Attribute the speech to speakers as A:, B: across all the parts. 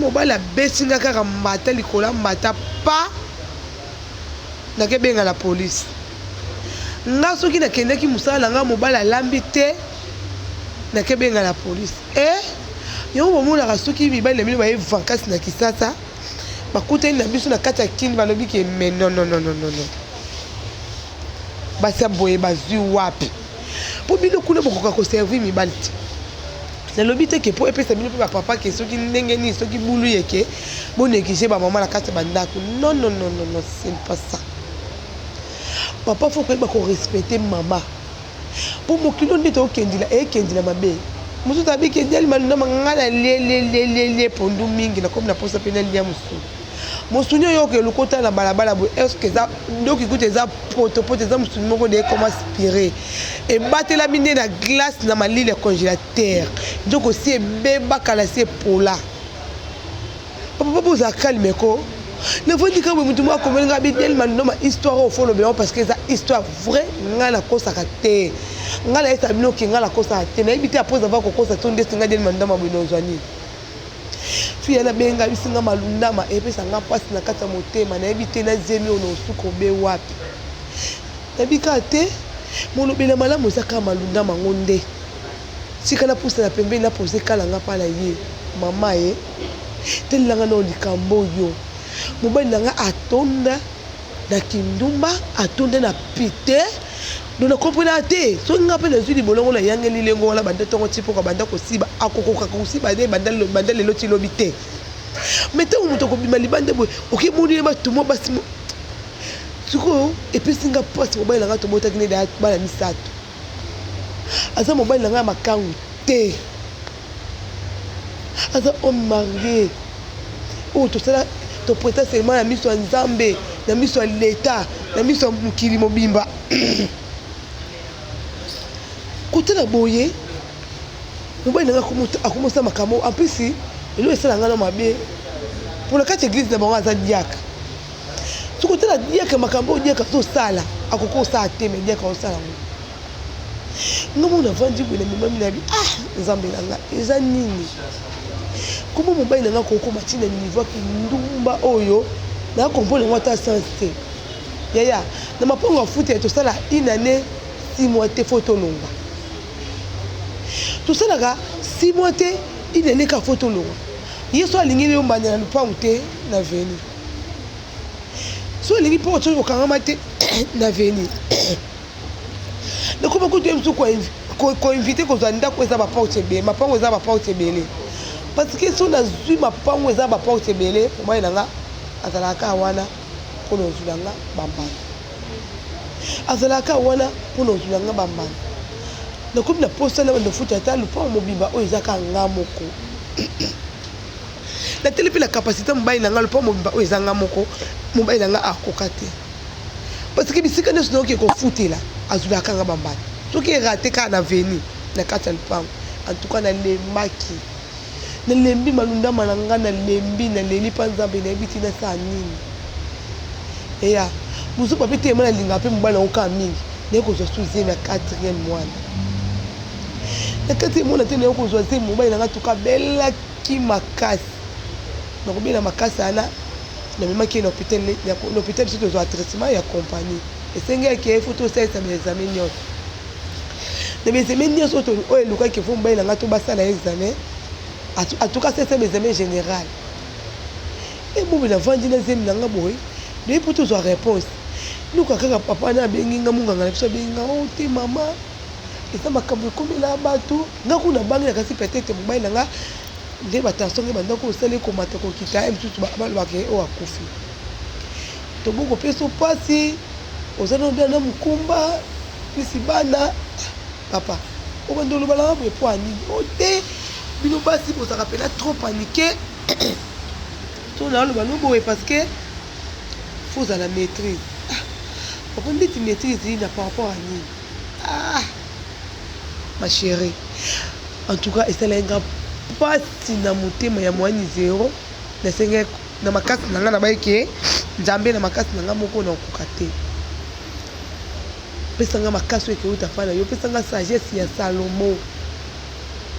A: mobala besinga kaka mbata likola mbata pa nakebenga la police nga soki nakendaki musala nga mobala lambi te nakebenga la police yo bomonaka soki mibali na bino baye vankasi na Kisasa bakutani na biso na kati ya kini balobi ke mais non basi boye bazwi wapi po bino kuna bokoka koservi mibali te nalobi te ke po epesa bino mpe bapapa ke soki ndenge nini soki bulu yeke bonekise bamama na kati ya bandako non c'est pas ça papa faut koyeba korespecte mama po mokilo nde tokendila ekendila mabe mosusu abikendi alimalundama nga na le pondu mingi nakomi na posa mpe nalia mosusu mosuni oyo oke lokota na balabala boye eske eza ndoki kuta eza potopoto eza mosuni moko de ekoma aspire ebatelami nde na glace na malili ya congélateur nzoko si ebebakala si epola papa boza kalimeko navondika boye mutu moko akomelinga bideli malundama histoire oyo fo lobelamo parce que eza histoire vrai nga nakosaka te nga nayesa bino oke nga nakosaka te nayebi te apose ava kokosa to nde singa deli malundama boye nozwa nini fiya nabenga bisinga malundama epesanga mpasi na kati ya motema nayebi te nazemi oyo nosuka obe wapi nayebi kaka te molobela malamu eza kaka malundama ngo nde sika napusa na pembeni napose kalanga mpa na ye mama ye telelanga na likambo oyo mobali nanga atonda na kindumba atonda na pite dona comprendre te so nga pe nazwi libolongo na yangeli lengo wala banda tongo tipo kwa banda kosiba akokoka kosiba de banda lelo ti lobi te mais te umuto ko bima libande boy okimuni ba tumo basi suko epesinga poste mobali nanga to mota kine da bana misato asa mobali nanga makangu te asa homme marié o to sala to prêter seulement na miso nzambe na miso l'état na miso mukili mobimba côté la boye mobali nanga akomosa makamo en plus elo esala ngana mabe pour la carte église na bango aza diaka so côté la diaka makambo diaka so sala akoko sa ateme diaka o sala ngo mona vandi bwe na mimami na bi nzambe nanga eza nini comment mobali nanga koko matina niveau ki ndumba oyo na comprendre ngo ta sens te yaya na mapongo afuti to sala une année 6 mois te photo longa tout ça là 6 mois te une année ka photo longa yeso alingi le mbanya na lupangu te na veni so alingi po to kokanga te na veni na ko bako dem so ko inviter ko zanda ko eza ba porte be mapango eza ba porte belé parce que so na zui mapango eza ba porte belé moi nanga azalaka wana kono zulanga bambana azalaka wana kono zulanga bambana na comme na poste na ndo futa ta lupa mobimba o ezaka ngamoko na telepi la capacité mobile nanga lupa mobimba o ezanga moko mobile nanga akokate parce que bisika ne sino ke ko futela azulaka nga bambana soki raté ka na veni na kata lupa en tout cas na le maki na lembi malunda mananga na lembi na leli panzambe na biti na sa nini eya musu papi te mona linga pe mobala oka mingi ne ko zo suzie na 4e mois na 4e mois na te ne ko zo ze mobala nga tuka bela ki makasi na ko bela makasi ana na memaki na hôpital surtout zo traitement ya compagnie esenga ke photo ça mes examens nyot na mes examens nyot auto o eluka ke fo mobala nga to basala examen en tout cas c'est mes examens général et moi la vandi na zemi nanga boy de pour tous réponse nous kaka papa na bengi nga munganga biso benga o te mama esa makambo komi na bato nga kuna bangi na kasi peut-être mobile nanga nde batasonge banda ko sale ko mata ko kita em tutu ba ba ke o akufi to boko peso pasi ozana ndia na mukumba pisi bana papa o bando lo bala bo po ani o te bino basi bo ça rappelle trop paniqué to na lo bano bo parce que faut à la maîtrise papa ndi tu maîtrises na par rapport à ni ma chérie en tout cas c'est un pas si na motema ya mwani zéro na senga na makasi nanga na baike nzambe na makasi nanga moko na kokate pesanga makasi eke utafana yo pesanga sagesse ya Salomo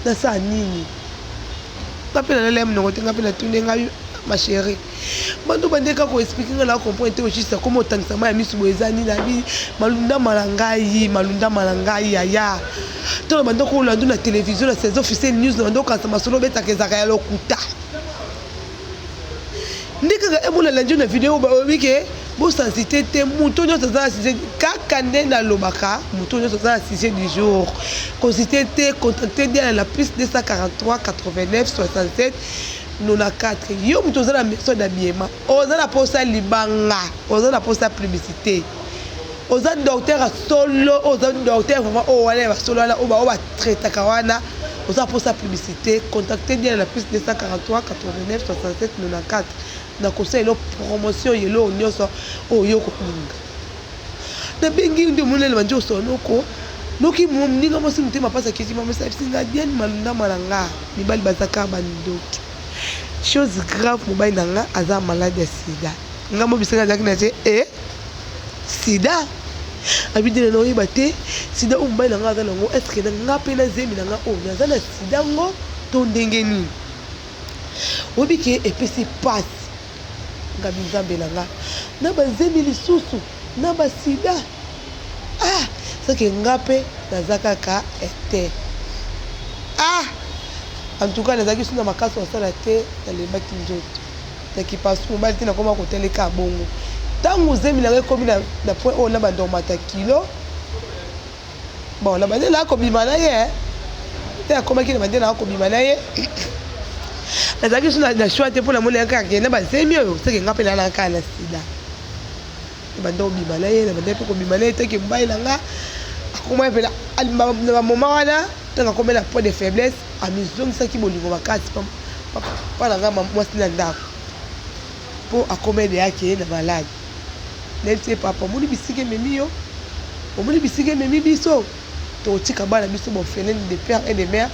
A: na sa nini ngapi na lele mnoko te ngapi na tune ngapi ma chérie bando bandeka ko expliquer nga la comprendre te juste comment otangisa ma ya misu boezani na bi malunda malangai ya to bando ko landu na télévision na ces officiels news na bando kansa masolo betaka ezaka ya lokuta ndika ebola landu na vidéo ba obike bo sensibilité te muto nyonso za sensibilité kaka nde na lobaka muto nyonso za sensibilité du jour consulter te contacter bien la plus 243 89 67 94 yo muto za na maison d'habillement oza na posa libanga oza na posa publicité oza docteur solo oza docteur vraiment o wala ba solo wala o ba traiter kawana oza posa publicité contacter bien la plus 243 89 67 94 na conseil lo promotion yelo nyonso oyo ko ninga na bengi ndi munele banjo sonoko noki ninga mosi mutema pasa kiti mama sabisinga bien malunda malanga mibali bazaka bandoki chose grave mobile nanga aza malade ya sida nga mo bisinga zaki na je sida abidile no yiba te sida o mobile nanga aza nango est-ce que nga pe na zemi nanga o naza na sida ngo to ndenge nini obike epesi passe nga bizambe nanga na bazemi lisusu na basida sake ngape nazaka ka ete en tout cas nazaki suna makasi wasala te nalembaki nzoto nakipasu mobali te nakoma koteleka bongo ntango zemi nanga ekomi na point oyo na bandomata kilo bon na bande na akobima na ye te akomaki na bande na akobima na ye nazaki suna na choix te mpona mona kaka na bazemi oyo seke nga mpe nanaka na sida banda obima na ye na banda mpe kobima na ye teke mobali nanga akoma mpela na bamoma wana ntango akoma na point de faiblesse amizongisaki bolingo makasi mpa nanga mwasi na ndako mpo akomede yake na maladi neti ye papa omoni bisika ememi yo omoni bisika ememi biso tokotika bana biso bofenene de père et de mère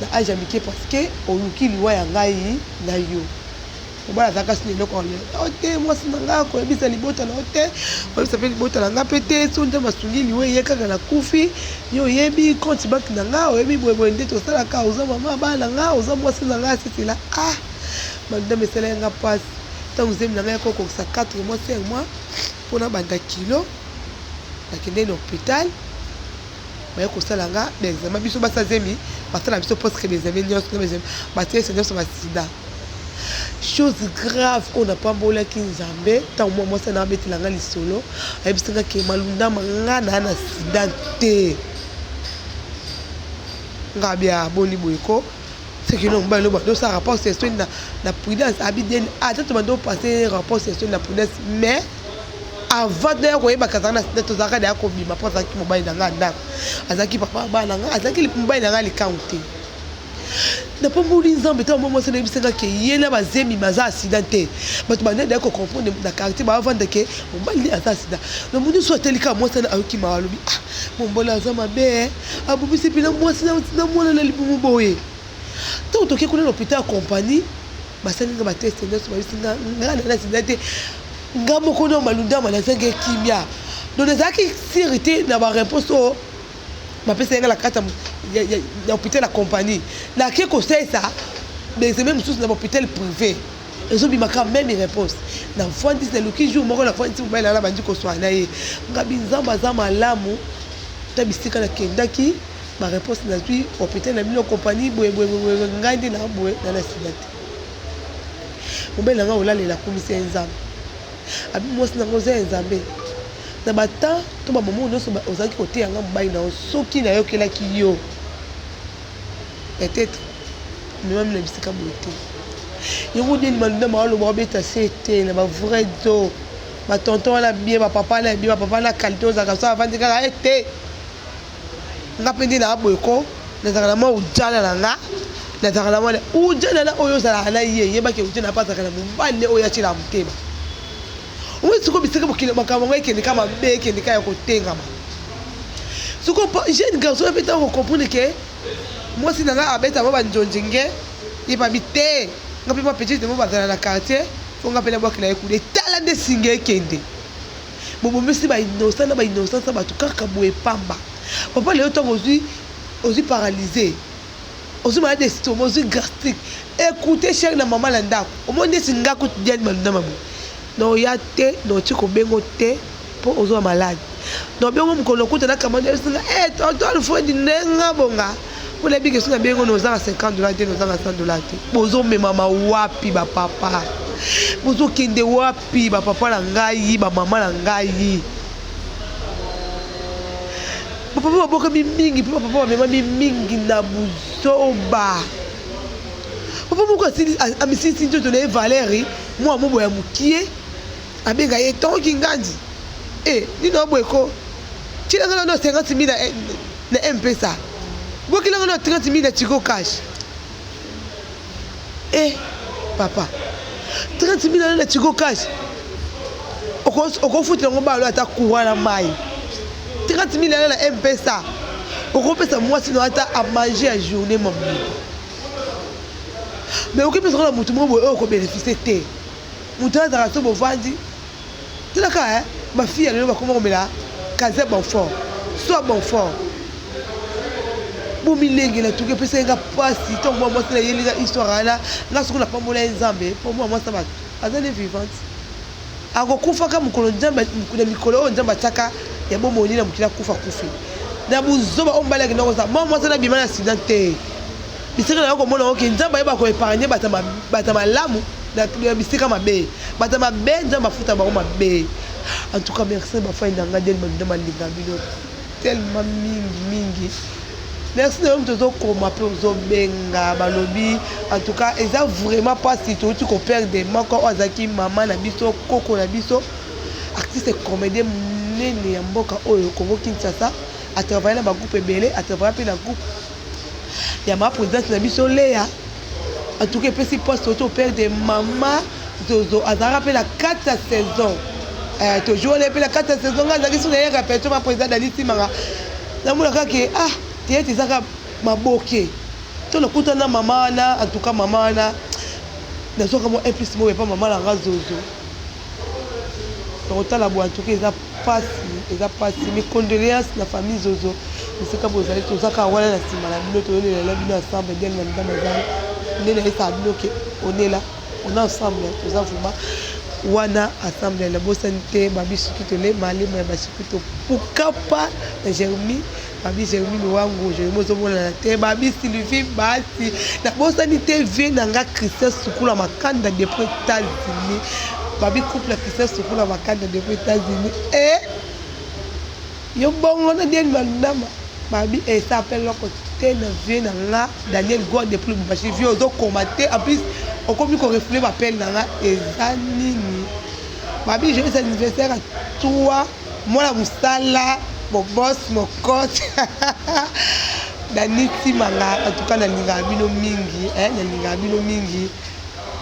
A: na age ya mike parce que oluki liwa ya ngai na yo obala azaka sini eloko ote mwasi na ngai koyebisa libota na yo te koyebisa mpe libota na ngai mpe te so nde masungi liwa eye kaka na kufi yo oyebi compte bank na ngai oyebi boyeboye nde tosalaka oza mama bana na ngai oza mwasi na ngai asitela bandame esala yanga mpasi ntango zemi na ngai yakokokisa 4 mois 5 mois mpona banda kilo nakende na hôpital baye kosala nga baexamen biso basa zemi basala biso presque baexamen nyonso batiese nyonso basida chose grave oyo napambolaki nzambe ntango mwa mwasi na abetela nga lisolo ayebisanga ke malundama nga na na sida te nga bia boni boyeko soki no mobali no bando osala rapport sexuel na prudence abideni ata to bando opase rapport sexuel na prudence mais avant de koyebaka azalaka na sida tozalaka deya kobima mpo azalaki mobali na nga ndako azalaki papa bana nga azalaki mobali na nga likango te napamboli nzambe ntango mwa mwasi nayebisanga ke ye na bazemi baza asida te bato bande deya kocomprendre na quartier baavanda ke mobali nde aza asida na moni so atelika mwasi ana ayoki mawa alobi momboli aza mabe abobisi mpena mwasi na mwana na libumu boye ntango toke kuna na hôpital ya compagnie basalinga bateste nyonso babisinga nga na sida te nga moko na malundama nazangi kimia donc nazalaki siri te na baréponse oyo bapesa yanga na kati ya hôpital ya compagnie nake kosalisa baexamen mosusu na bahôpital privé ezobimaka même réponse na fwandisi naluki jour moko na fwandisi mobali nanga bandi koswana ye nga binzambe aza malamu ta bisika nakendaki baréponse nazwi hôpital na bino compagnie boyeboyeboye ngai nde na boye na na sida te mobali nanga olalela akomisa ye nzambe abi mwasi nango oza ya nzambe na batemps to bamoma nyonso ozalaki koteya nga mobali na yo soki nayokelaki yo peut-être memami na bisika boye te yango ndeni malunda maoloba obeta se te na bavrai zo batonton wana bien bapapa na bien bapapa na qualité ozalaka so avandi kaka ete nga mpe nde na boyeko nazalaka na mwa ujala na nga nazalaka na mwana ujala na oyo ozalaka na ye yebaki ujala mpe azalaka na mobali nde oyo atyela motema oyo siko bisika makambo ngo ekendeka mabe ekendeka ya kotengama siko jeune garçon mpe ntango kocomprendre ke mwasi na nga abeta mo banjonjenge yebabi te nga mpe mwa petite mo bazala na quartier fo nga mpe nabwakela ye kude tala nde singa ekende bobomisi bainocent na bainocence ya bato kaka boye pamba papa lelo ntango ozwi paralyse ozu malade d'estomac, ozu gastrique. Écoutez cher na maman landa. Au moins des singa quotidienne malanda maman. Non ya te, non tu ko bengo te pour ozu malade. Non bengo mkono kuta na kamande singa tonton il faut di nenga bonga. Pour les bigs que bengo nos ans $50 nos ans $100. Bozo me mama wapi ba papa. Bozo kende wapi ba papa la ngai ba mama la ngai. Papa boka mingi papa mama mingi na buzoba. Papa moko si amisi si to na Valérie moi mo ya mukie abenga ye tonki ngandi ni no boyko tila ngana no 50,000 na M-Pesa bokila ngana 30,000 na Tigo Cash papa 30,000 na Tigo Cash oko futi ngo balo ata kuwa na mai 30,000 na M-Pesa oko pesa moi sino ata à manger à journée maman. Mais aucun personne n'a montré moi ko bénéficier té. Montré dans la somme vandi. Tu là ka ma fille elle va comment on met là casé bon fort. Soit bon fort. Bon milenge la tout que pesa nga pasi ton moi c'est la histoire là. Là ce qu'on a pas molé nzambe pour moi ça va. Azali vivante. Ako kufa kama mkono nzamba kuna mikolo nzamba taka ya bomo ni na mukila kufa kufi. Na buzoba ombala kinoko sa moi ça na bimana accidenté. Bisika na komona oke nzamba yeba ko épargner batama lamu na bisika mabe batama be nzamba futa ba mabe. En tout cas merci ba fa ndanga del mandama linga bino tellement mingi. Merci de nous koma pe ozo benga balobi. En tout cas eza vraiment pas si tu ko perdre des manko ozaki maman na biso koko na biso artiste comédien nene ya mboka oyo Congo Kinshasa a travaillé na ba groupe ebele a travaillé na groupe ya ma présidente na biso Léa. En tout cas pesi poste au père de maman Zozo azara pe la 4 saison toujours on pe la 4 saison nga zaki sona ya rappelle ma présidente Daliti Manga na mula kake tieti zaka maboke to lokuta na mama na en tout cas mama na nazoka mo plus mo pas maman la Zozo donc la boîte en tout cas eza passe mes condoléances la famille Zozo. C'est comme vous allez tous à Kawana la Simala, nous la bino ensemble, bien madame Mazal, nous les ça bloqué, on est là, on est ensemble, tous ensemble. Wana ensemble la bonne santé, babi sikitole, mali ma basikito, pourquoi pas Jérémy, babi Jérémy Wango, Jérémy Zomona la terre, babi Sylvie Basi, la bonne santé vient nanga Christophe Sukula makanda depuis États-Unis, babi couple Christophe Sukula makanda depuis États-Unis, yo bongo na Daniel Mandama babi s'appelle le côté na vie na Daniel God depuis le bachi vieux zo commenter en plus on comme qu'on reflète appel na ezanini babi je vais anniversaire à toi moi la musala mon boss mon coach Daniti Manga en tout cas na linga bino mingi na linga bino mingi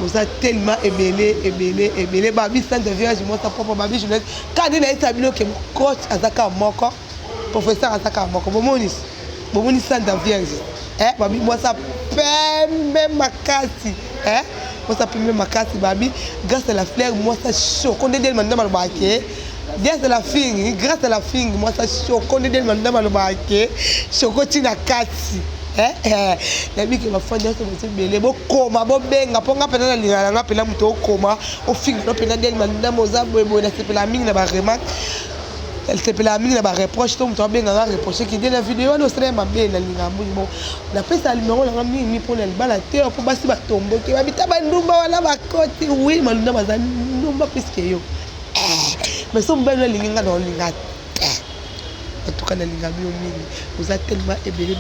A: vous êtes tellement ébélé babi saint de vierge moi sa propre babi je laisse quand il a établi que coach azaka moko professeur azaka moko bomoni saint de vierge babi moi ça pembe makasi moi ça pembe makasi babi grâce à la fleur moi ça chaud on est demandé mal baké grâce à la fille moi ça chaud on est demandé mal baké chocotina kasi la vie que ma femme dit que c'est belé bo koma bo benga ponga pena na lingala nga pena muto koma o finga no pena del manda moza bo na sepela mingi na ba remarque elle sepela mingi na ba reproche to muto benga nga reproche qui dit la vidéo no sera ma be na lingambu bon na pesa numéro na mingi pour le bala te pour basi ba tombo ke ba bitaba ndumba wala ba koti oui malunda baza ndumba puisque yo mais son belle linga dans linga en tout cas na linga bio mingi vous êtes tellement ébélé